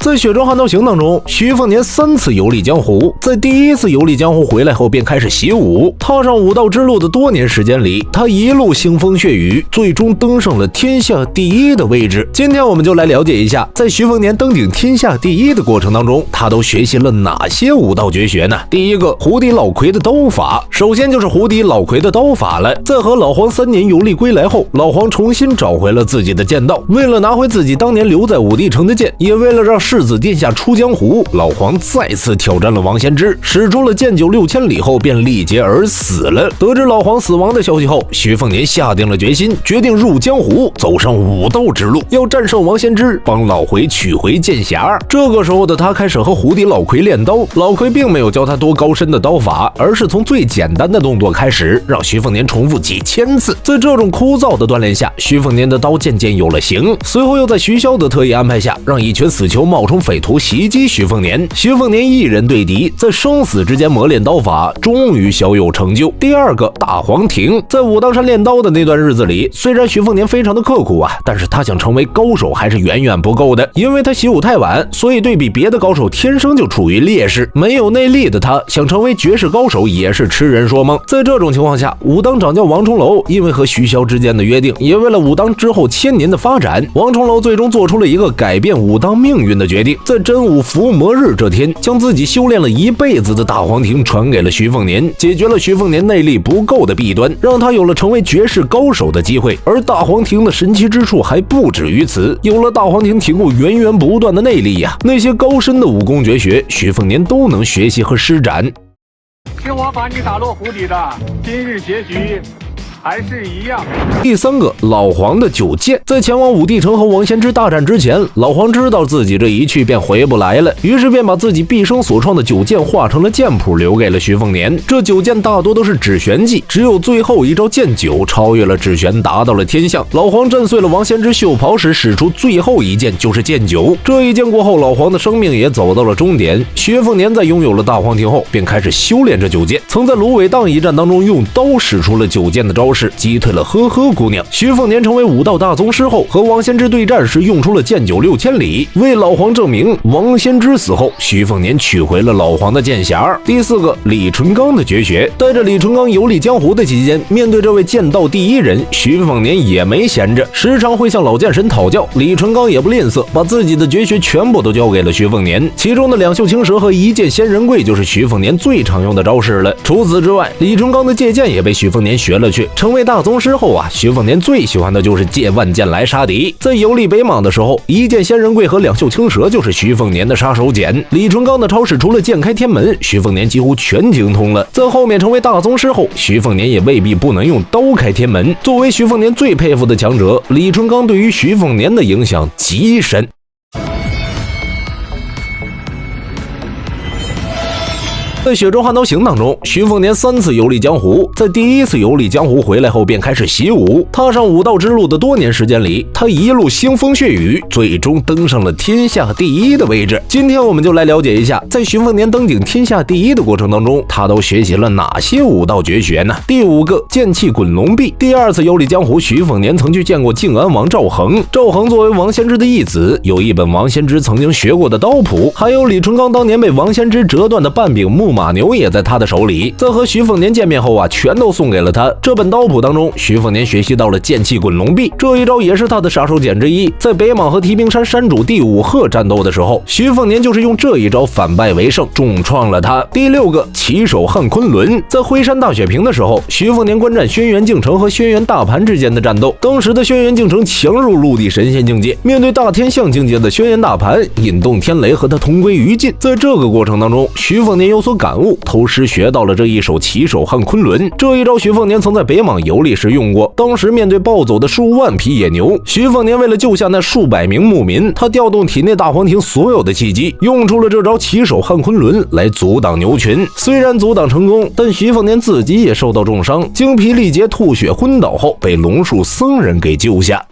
在《雪中悍刀行》当中，徐凤年3次游历江湖，在第1次游历江湖回来后便开始习武。踏上武道之路的多年时间里，他一路腥风血雨，最终登上了天下第1的位置。今天我们就来了解一下，在徐凤年登顶天下第1的过程当中，他都学习了哪些武道绝学呢？第一个，胡迪老魁的刀法。首先就是胡迪老魁的刀法了。在和老黄3年游历归来后，老黄重新找回了自己的剑道。为了拿回自己当年留在武帝城的剑，也为了让世子殿下出江湖，老黄再次挑战了王仙芝，使出了剑9 6000里后便力竭而死了。得知老黄死亡的消息后，徐凤年下定了决心，决定入江湖，走上武道之路，要战胜王仙芝，帮老回取回剑匣。这个时候的他开始和胡迪老魁练刀，老魁并没有教他多高深的刀法，而是从最简单的动作开始，让徐凤年重复几千次。在这种枯燥的锻炼下，徐凤年的刀渐渐有了形。随后又在徐骁的特意安排下，让一群死囚冒充匪徒袭击徐凤年。徐凤年一人对敌，在生死之间磨练刀法，终于小有成就。第二个，大黄庭。在武当山练刀的那段日子里，虽然徐凤年非常的刻苦啊，但是他想成为高手还是远远不够的。因为他习武太晚，所以对比别的高手天生就处于劣势。没有内力的他，想成为绝世高手也是痴人说梦。在这种情况下，武当掌教王重楼因为和徐骁之间的约定，也为了武当之后1000年的发展，王重楼最终做出了一个改变武当命运的决定，在真武伏魔日这天，将自己修炼了一辈子的大黄庭传给了徐凤年，解决了徐凤年内力不够的弊端，让他有了成为绝世高手的机会。而大黄庭的神奇之处还不止于此，有了大黄庭提供源源不断的内力呀，那些高深的武功绝学，徐凤年都能学习和施展。是我把你打落湖底的，今日结局还是一样。第三个，老黄的9剑。在前往武帝城和王仙芝大战之前，老黄知道自己这一去便回不来了，于是便把自己毕生所创的9剑画成了剑谱，留给了徐凤年。这9剑大多都是指玄技，只有最后一招剑9超越了指玄，达到了天象。老黄震碎了王仙芝袖袍时使出最后一剑，就是剑9。这一剑过后，老黄的生命也走到了终点。徐凤年在拥有了大黄庭后，便开始修炼这9剑。曾在芦苇荡一战当中用刀使出了9剑的招式，击退了呵呵姑娘。徐凤年成为武道大宗师后，和王仙芝对战时用出了剑9 6000里，为老黄证明。王仙芝死后，徐凤年取回了老黄的剑匣。第四个，李淳罡的绝学。带着李淳罡游历江湖的期间，面对这位剑道第1人，徐凤年也没闲着，时常会向老剑神讨教。李淳罡也不吝啬，把自己的绝学全部都交给了徐凤年，其中的2袖青蛇和1剑仙人跪就是徐凤年最常用的招式了。除此之外，李淳罡的借剑也被徐凤年学了去。成为大宗师后啊，徐凤年最喜欢的就是借万剑来杀敌。在游历北莽的时候，1剑仙人跪和2袖青蛇就是徐凤年的杀手锏。李淳罡的招式除了剑开天门，徐凤年几乎全精通了。在后面成为大宗师后，徐凤年也未必不能用刀开天门。作为徐凤年最佩服的强者，李淳罡对于徐凤年的影响极深。在《雪中悍刀行》当中，徐凤年3次游历江湖，在第1次游历江湖回来后便开始习武。踏上武道之路的多年时间里，他一路腥风血雨，最终登上了天下第1的位置。今天我们就来了解一下，在徐凤年登顶天下第1的过程当中，他都学习了哪些武道绝学呢？第5个，剑气滚龙臂。第2次游历江湖，徐凤年曾去见过靖安王赵恒。赵恒作为王仙芝的义子，有一本王仙芝曾经学过的刀谱，还有李淳罡当年被王仙芝折断的半柄木马牛也在他的手里。在和徐凤年见面后啊，全都送给了他。这本刀谱当中，徐凤年学习到了剑气滚龙臂，这一招也是他的杀手锏之一。在北莽和提兵山山主第5贺战斗的时候，徐凤年就是用这一招反败为胜，重创了他。第6个，旗手汉昆仑。在辉山大雪平的时候，徐凤年观战轩辕敬城和轩辕大盘之间的战斗。当时的轩辕敬城强入陆地神仙境界，面对大天象境界的轩辕大盘，引动天雷和他同归于尽。在这个过程当中，徐凤年有所感悟，偷师学到了这一手旗手汉昆仑。这一招徐凤年曾在北莽游历时用过，当时面对暴走的数万匹野牛，徐凤年为了救下那数百名牧民，他调动体内大黄庭所有的气机，用出了这招旗手汉昆仑来阻挡牛群。虽然阻挡成功，但徐凤年自己也受到重伤，精疲力竭吐血昏倒后被龙树僧人给救下。